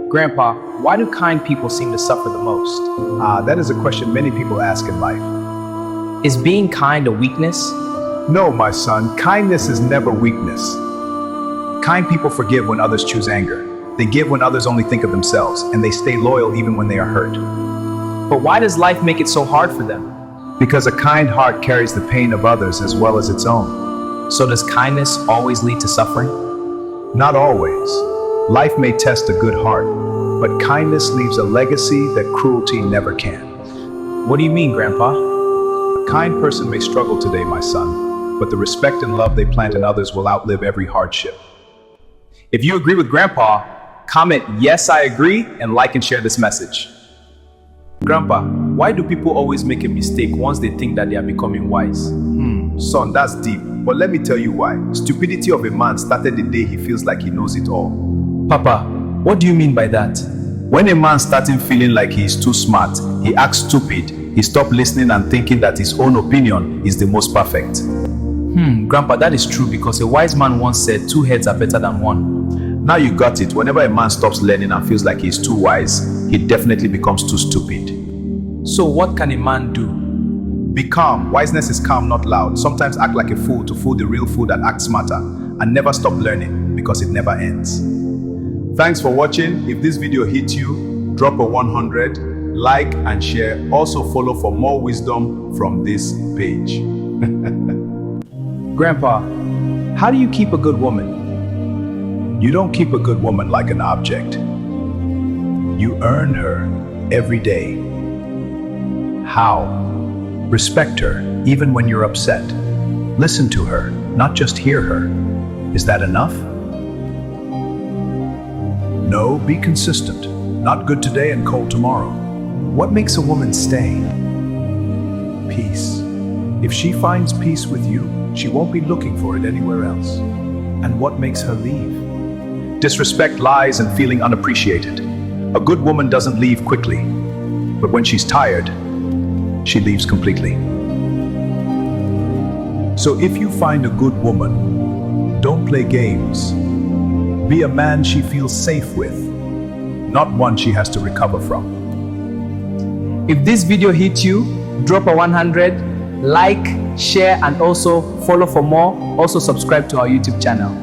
Grandpa, why do kind people seem to suffer the most? That is a question many people ask in life. Is being kind a weakness? No, my son, kindness is never weakness. Kind people forgive when others choose anger. They give when others only think of themselves, and they stay loyal even when they are hurt. But why does life make it so hard for them? Because a kind heart carries the pain of others as well as its own. So does kindness always lead to suffering? Not always. Life may test a good heart, but kindness leaves a legacy that cruelty never can. What do you mean, Grandpa? A kind person may struggle today, my son, but the respect and love they plant in others will outlive every hardship. If you agree with Grandpa, comment "Yes, I agree" and like and share this message. Grandpa, why do people always make a mistake once they think that they are becoming wise? Son, that's deep, but let me tell you why. Stupidity of a man started the day he feels like he knows it all. Papa, what do you mean by that? When a man starts feeling like he is too smart, he acts stupid, he stops listening and thinking that his own opinion is the most perfect. Grandpa, that is true because a wise man once said 2 heads are better than 1. Now you got it. Whenever a man stops learning and feels like he's too wise, he definitely becomes too stupid. So what can a man do? Be calm. Wiseness is calm, not loud. Sometimes act like a fool to fool the real fool that acts smarter. And never stop learning because it never ends. Thanks for watching. If this video hit you, drop a 100, like and share. Also follow for more wisdom from this page. Grandpa, how do you keep a good woman? You don't keep a good woman like an object. You earn her every day. How? Respect her, even when you're upset. Listen to her, not just hear her. Is that enough? No, be consistent. Not good today and cold tomorrow. What makes a woman stay? Peace. If she finds peace with you, she won't be looking for it anywhere else. And what makes her leave? Disrespect, lies, and feeling unappreciated. A good woman doesn't leave quickly, but when she's tired, she leaves completely. So if you find a good woman, don't play games. Be a man she feels safe with, not one she has to recover from. If this video hit you, drop a 100, like, share, and also follow for more. Also subscribe to our YouTube channel.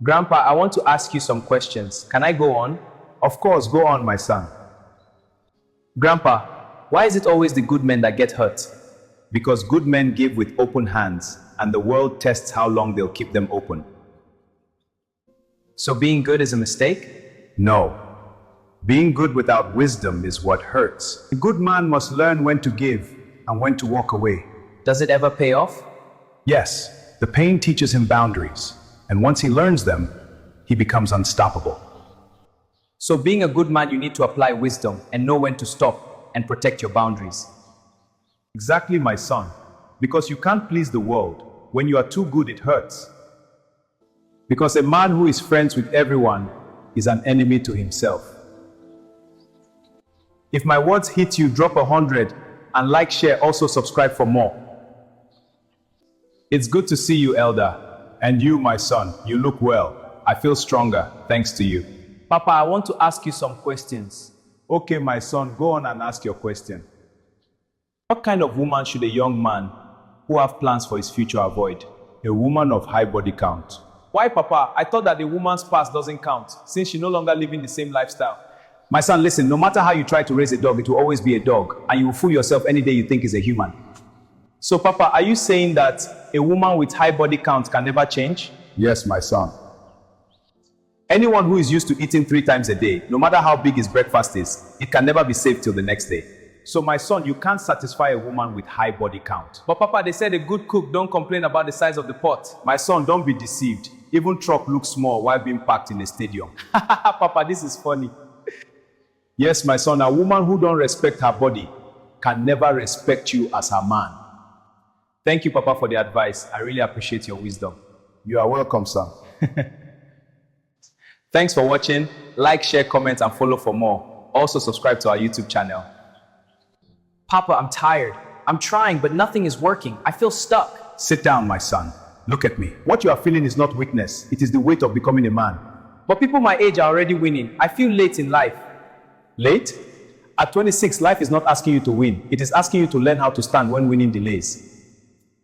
Grandpa, I want to ask you some questions. Can I go on? Of course, go on, my son. Grandpa, why is it always the good men that get hurt? Because good men give with open hands, and the world tests how long they'll keep them open. So being good is a mistake? No. Being good without wisdom is what hurts. A good man must learn when to give and when to walk away. Does it ever pay off? Yes, the pain teaches him boundaries, and once he learns them, he becomes unstoppable. So being a good man, you need to apply wisdom and know when to stop and protect your boundaries. Exactly, my son. Because you can't please the world. When you are too good, it hurts. Because a man who is friends with everyone is an enemy to himself. If my words hit you, drop 100 and like, share, also subscribe for more. It's good to see you, elder. And you, my son, you look well. I feel stronger thanks to you. Papa, I want to ask you some questions. Okay, my son, go on and ask your question. What kind of woman should a young man who have plans for his future avoid? A woman of high body count. Why, Papa? I thought that a woman's past doesn't count, since she no longer living the same lifestyle. My son, listen, no matter how you try to raise a dog, it will always be a dog, and you will fool yourself any day you think is a human. So, Papa, are you saying that a woman with high body count can never change? Yes, my son. Anyone who is used to eating 3 times a day, no matter how big his breakfast is, it can never be safe till the next day. So, my son, you can't satisfy a woman with high body count. But, Papa, they said a good cook don't complain about the size of the pot. My son, don't be deceived. Even truck looks small while being packed in a stadium. Papa, this is funny. Yes, my son, a woman who don't respect her body can never respect you as her man. Thank you, Papa, for the advice. I really appreciate your wisdom. You are welcome, son. Thanks for watching. Like, share, comment, and follow for more. Also subscribe to our YouTube channel. Papa, I'm tired. I'm trying, but nothing is working. I feel stuck. Sit down, my son. Look at me. What you are feeling is not weakness. It is the weight of becoming a man. But people my age are already winning. I feel late in life. Late? At 26, life is not asking you to win. It is asking you to learn how to stand when winning delays.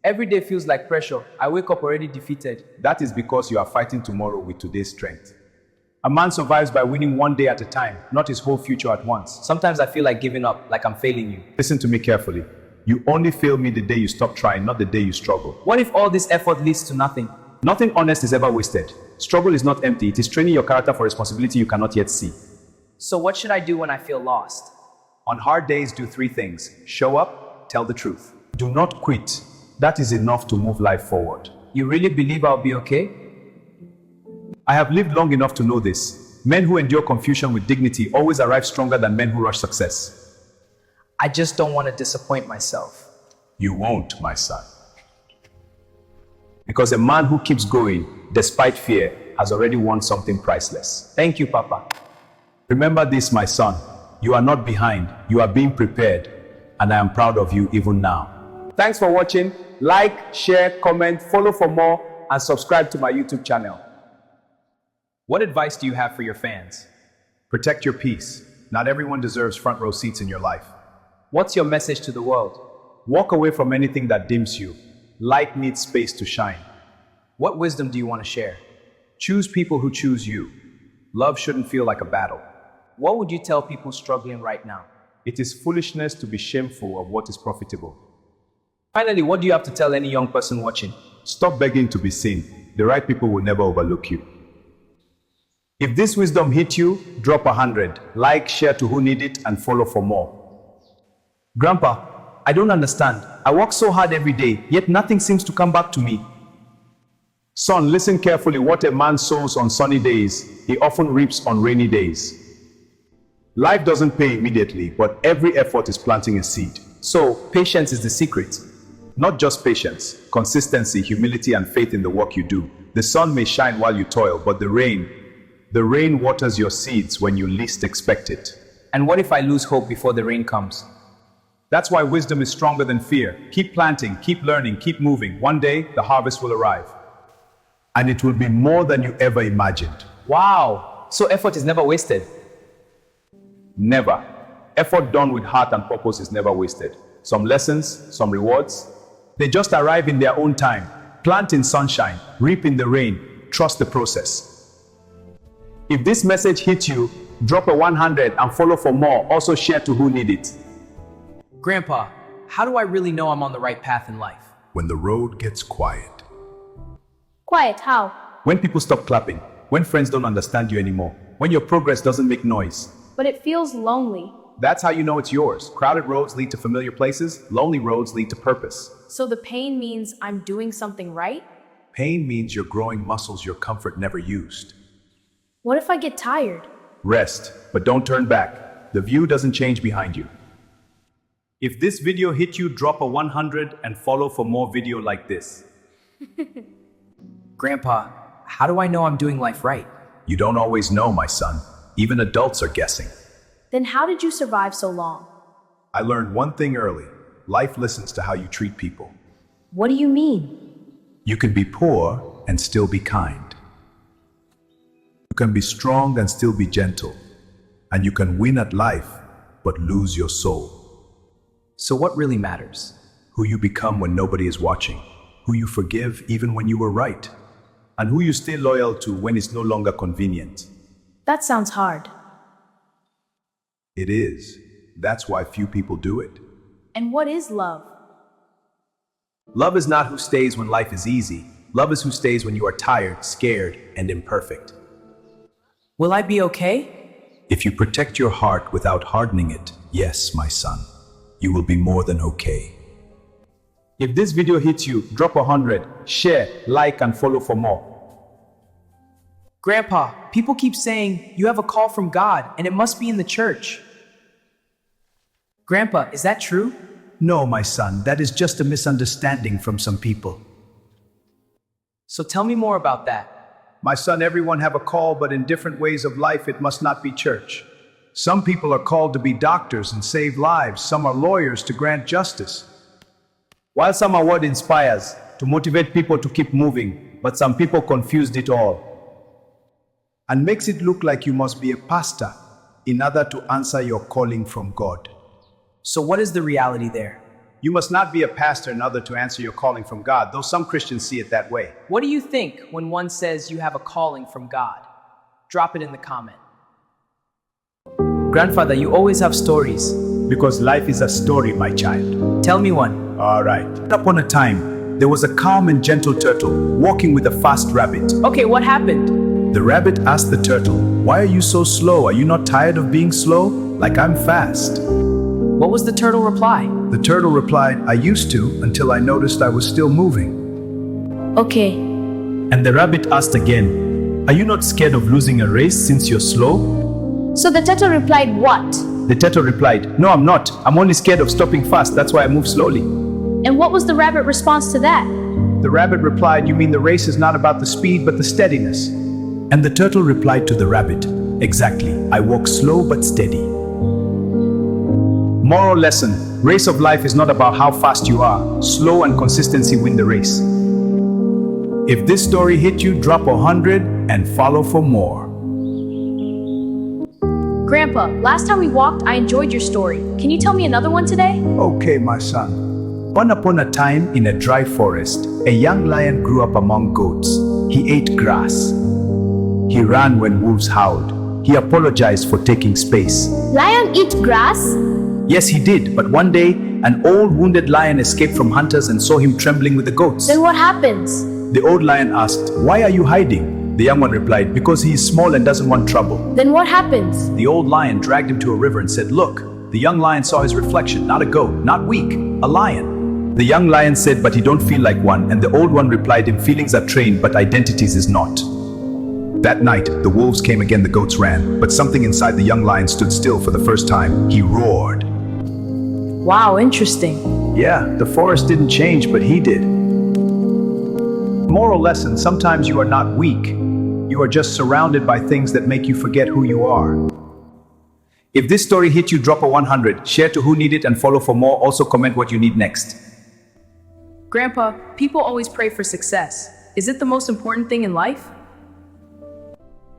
Every day feels like pressure. I wake up already defeated. That is because you are fighting tomorrow with today's strength. A man survives by winning one day at a time, not his whole future at once. Sometimes I feel like giving up, like I'm failing you. Listen to me carefully. You only fail me the day you stop trying, not the day you struggle. What if all this effort leads to nothing? Nothing honest is ever wasted. Struggle is not empty. It is training your character for responsibility you cannot yet see. So what should I do when I feel lost? On hard days, do three things. Show up, tell the truth. Do not quit. That is enough to move life forward. You really believe I'll be okay? I have lived long enough to know this. Men who endure confusion with dignity always arrive stronger than men who rush success. I just don't want to disappoint myself. You won't, my son. Because a man who keeps going, despite fear, has already won something priceless. Thank you, Papa. Remember this, my son. You are not behind. You are being prepared. And I am proud of you even now. Thanks for watching. Like, share, comment, follow for more, and subscribe to my YouTube channel. What advice do you have for your fans? Protect your peace. Not everyone deserves front row seats in your life. What's your message to the world? Walk away from anything that dims you. Light needs space to shine. What wisdom do you want to share? Choose people who choose you. Love shouldn't feel like a battle. What would you tell people struggling right now? It is foolishness to be shameful of what is profitable. Finally, what do you have to tell any young person watching? Stop begging to be seen. The right people will never overlook you. If this wisdom hit you, drop 100. Like, share to who need it, and follow for more. Grandpa, I don't understand. I work so hard every day, yet nothing seems to come back to me. Son, listen carefully. What a man sows on sunny days, he often reaps on rainy days. Life doesn't pay immediately, but every effort is planting a seed. So, patience is the secret. Not just patience, consistency, humility, and faith in the work you do. The sun may shine while you toil, but the rain waters your seeds when you least expect it. And what if I lose hope before the rain comes? That's why wisdom is stronger than fear. Keep planting, keep learning, keep moving. One day, the harvest will arrive. And it will be more than you ever imagined. Wow! So effort is never wasted? Never. Effort done with heart and purpose is never wasted. Some lessons, some rewards, they just arrive in their own time. Plant in sunshine, reap in the rain, trust the process. If this message hit you, drop a 100 and follow for more. Also share to who need it. Grandpa, how do I really know I'm on the right path in life? When the road gets quiet. Quiet, how? When people stop clapping. When friends don't understand you anymore. When your progress doesn't make noise. But it feels lonely. That's how you know it's yours. Crowded roads lead to familiar places. Lonely roads lead to purpose. So the pain means I'm doing something right? Pain means you're growing muscles your comfort never used. What if I get tired? Rest, but don't turn back. The view doesn't change behind you. If this video hit you, drop a 100 and follow for more video like this. Grandpa, how do I know I'm doing life right? You don't always know, my son. Even adults are guessing. Then how did you survive so long? I learned one thing early. Life listens to how you treat people. What do you mean? You can be poor and still be kind. You can be strong and still be gentle. And you can win at life, but lose your soul. So what really matters? Who you become when nobody is watching. Who you forgive even when you were right. And who you stay loyal to when it's no longer convenient. That sounds hard. It is. That's why few people do it. And what is love? Love is not who stays when life is easy. Love is who stays when you are tired, scared, and imperfect. Will I be okay? If you protect your heart without hardening it, yes, my son, you will be more than okay. If this video hits you, drop 100, share, like, and follow for more. Grandpa, people keep saying you have a call from God and it must be in the church. Grandpa, is that true? No, my son, that is just a misunderstanding from some people. So tell me more about that. My son, everyone have a call, but in different ways of life, it must not be church. Some people are called to be doctors and save lives. Some are lawyers to grant justice. While some are what inspires, to motivate people to keep moving, but some people confused it all. and makes it look like you must be a pastor in order to answer your calling from God. So, what is the reality there? You must not be a pastor in order to answer your calling from God, though some Christians see it that way. What do you think when one says you have a calling from God? Drop it in the comment. Grandfather, you always have stories. Because life is a story, my child. Tell me one. All right. Upon a time, there was a calm and gentle turtle walking with a fast rabbit. Okay, what happened? The rabbit asked the turtle, "Why are you so slow? Are you not tired of being slow? Like I'm fast." What was the turtle reply? The turtle replied, "I used to until I noticed I was still moving." Okay. And the rabbit asked again, "Are you not scared of losing a race since you're slow?" So the turtle replied, what? The turtle replied, "No, I'm not. I'm only scared of stopping fast. That's why I move slowly." And what was the rabbit response to that? The rabbit replied, "You mean the race is not about the speed but the steadiness?" And the turtle replied to the rabbit, "Exactly. I walk slow but steady." Moral lesson: race of life is not about how fast you are. Slow and consistency win the race. If this story hit you, drop 100 and follow for more. Grandpa, last time we walked, I enjoyed your story. Can you tell me another one today? Okay, my son. Once upon a time, in a dry forest, a young lion grew up among goats. He ate grass. He ran when wolves howled. He apologized for taking space. Lion eat grass? Yes, he did, but one day, an old wounded lion escaped from hunters and saw him trembling with the goats. Then what happens? The old lion asked, "Why are you hiding?" The young one replied, "Because he is small and doesn't want trouble." Then what happens? The old lion dragged him to a river and said, "Look." The young lion saw his reflection, not a goat, not weak, a lion. The young lion said, "But he don't feel like one." And the old one replied him, "Feelings are trained, but identities is not." That night, the wolves came again, the goats ran, but something inside the young lion stood still for the first time. He roared. Wow, interesting. Yeah, the forest didn't change, but he did. Moral lesson: sometimes you are not weak. You are just surrounded by things that make you forget who you are. If this story hit you, drop a 100, share to who need it, and follow for more. Also comment what you need next. Grandpa, people always pray for success. Is it the most important thing in life?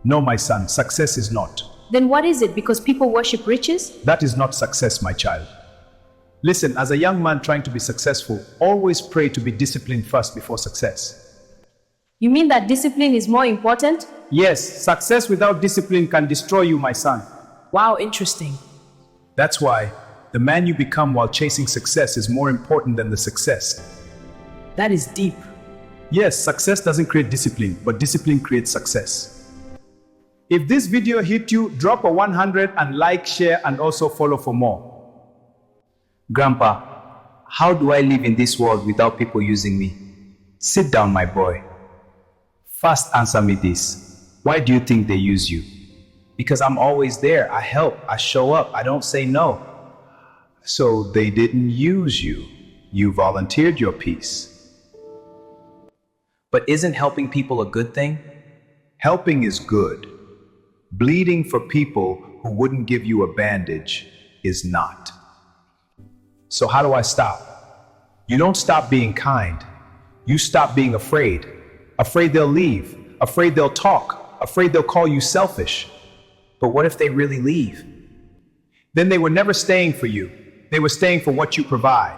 No, my son, success is not. Then what is it? Because people worship riches? That is not success, my child. Listen, as a young man trying to be successful, always pray to be disciplined first before success. You mean that discipline is more important? Yes, success without discipline can destroy you, my son. Wow, interesting. That's why the man you become while chasing success is more important than the success. That is deep. Yes, success doesn't create discipline, but discipline creates success. If this video hit you, drop a 100 and like, share, and also follow for more. Grandpa, how do I live in this world without people using me? Sit down, my boy. First, answer me this. Why do you think they use you? Because I'm always there. I help. I show up. I don't say no. So they didn't use you. You volunteered your piece. But isn't helping people a good thing? Helping is good. Bleeding for people who wouldn't give you a bandage is not. So how do I stop? You don't stop being kind. You stop being afraid. Afraid they'll leave. Afraid they'll talk. Afraid they'll call you selfish. But what if they really leave? Then they were never staying for you. They were staying for what you provide.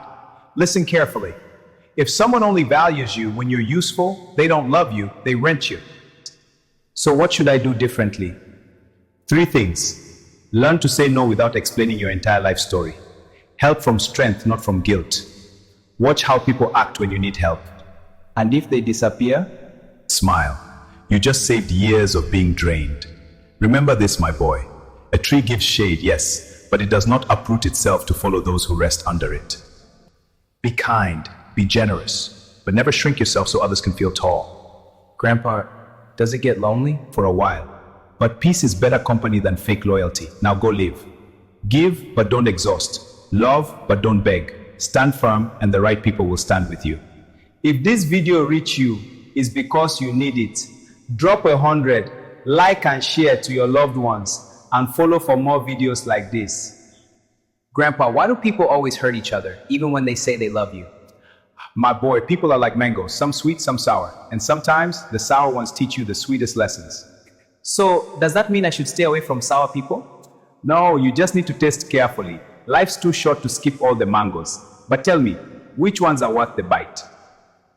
Listen carefully. If someone only values you when you're useful, they don't love you, they rent you. So what should I do differently? 3 things. Learn to say no without explaining your entire life story. Help from strength, not from guilt. Watch how people act when you need help. And if they disappear? Smile. You just saved years of being drained. Remember this, my boy. A tree gives shade, yes, but it does not uproot itself to follow those who rest under it. Be kind, be generous, but never shrink yourself so others can feel tall. Grandpa, does it get lonely? For a while. But peace is better company than fake loyalty. Now go live. Give, but don't exhaust. Love, but don't beg. Stand firm, and the right people will stand with you. If this video reach you, it's because you need it. Drop a 100, like and share to your loved ones, and follow for more videos like this. Grandpa, why do people always hurt each other, even when they say they love you? My boy, people are like mangoes, some sweet, some sour. And sometimes the sour ones teach you the sweetest lessons. So, does that mean I should stay away from sour people? No, you just need to taste carefully. Life's too short to skip all the mangoes. But tell me, which ones are worth the bite?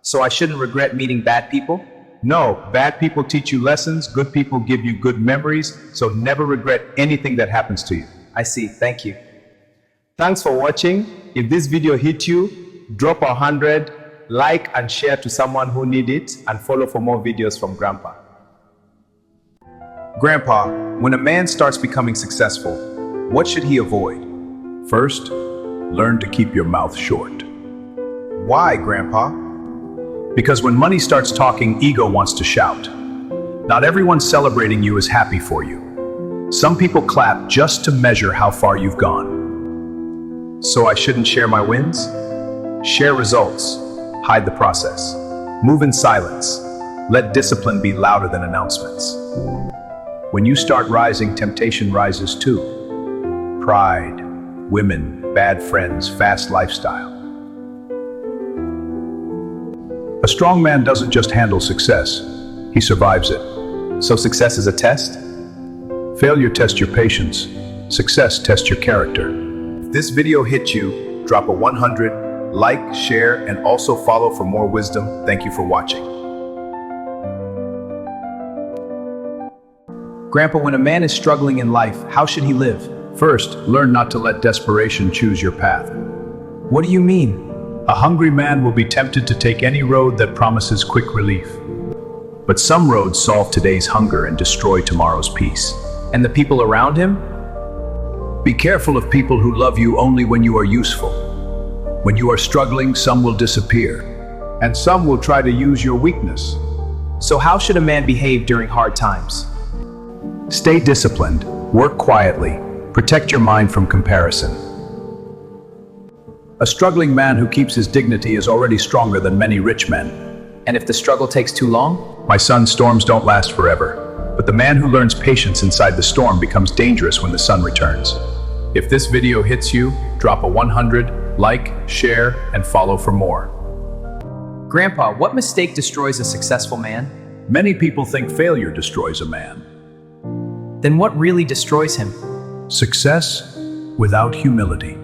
So I shouldn't regret meeting bad people? No, bad people teach you lessons, good people give you good memories, so never regret anything that happens to you. I see, thank you. Thanks for watching. If this video hit you, drop 100, like and share to someone who need it, and follow for more videos from Grandpa. Grandpa, when a man starts becoming successful, what should he avoid? First, learn to keep your mouth short. Why, Grandpa? Because when money starts talking, ego wants to shout. Not everyone celebrating you is happy for you. Some people clap just to measure how far you've gone. So I shouldn't share my wins? Share results. Hide the process. Move in silence. Let discipline be louder than announcements. When you start rising, temptation rises too. Pride, women, bad friends, fast lifestyle. A strong man doesn't just handle success, he survives it. So success is a test? Failure tests your patience. Success tests your character. If this video hit you, drop a 100, like, share, and also follow for more wisdom. Thank you for watching. Grandpa, when a man is struggling in life, how should he live? First, learn not to let desperation choose your path. What do you mean? A hungry man will be tempted to take any road that promises quick relief. But some roads solve today's hunger and destroy tomorrow's peace. And the people around him? Be careful of people who love you only when you are useful. When you are struggling, some will disappear. And some will try to use your weakness. So how should a man behave during hard times? Stay disciplined, work quietly, protect your mind from comparison. A struggling man who keeps his dignity is already stronger than many rich men. And if the struggle takes too long? My son, storms don't last forever. But the man who learns patience inside the storm becomes dangerous when the sun returns. If this video hits you, drop a 100, like, share, and follow for more. Grandpa, what mistake destroys a successful man? Many people think failure destroys a man. Then what really destroys him? Success without humility.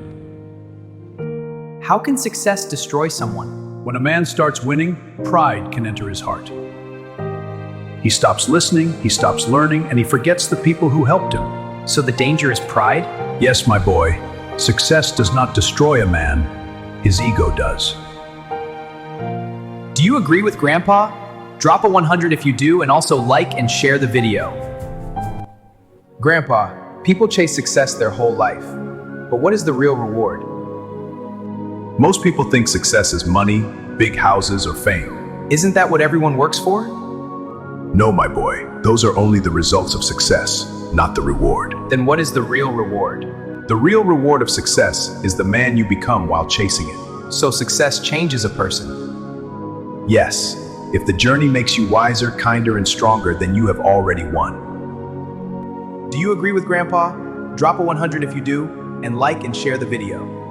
How can success destroy someone? When a man starts winning, pride can enter his heart. He stops listening, he stops learning, and he forgets the people who helped him. So the danger is pride? Yes, my boy. Success does not destroy a man. His ego does. Do you agree with Grandpa? Drop a 100 if you do, and also like and share the video. Grandpa, people chase success their whole life. But what is the real reward? Most people think success is money, big houses, or fame. Isn't that what everyone works for? No, my boy. Those are only the results of success, not the reward. Then what is the real reward? The real reward of success is the man you become while chasing it. So success changes a person? Yes. If the journey makes you wiser, kinder, and stronger, then you have already won. Do you agree with Grandpa? Drop a 100 if you do, and like and share the video.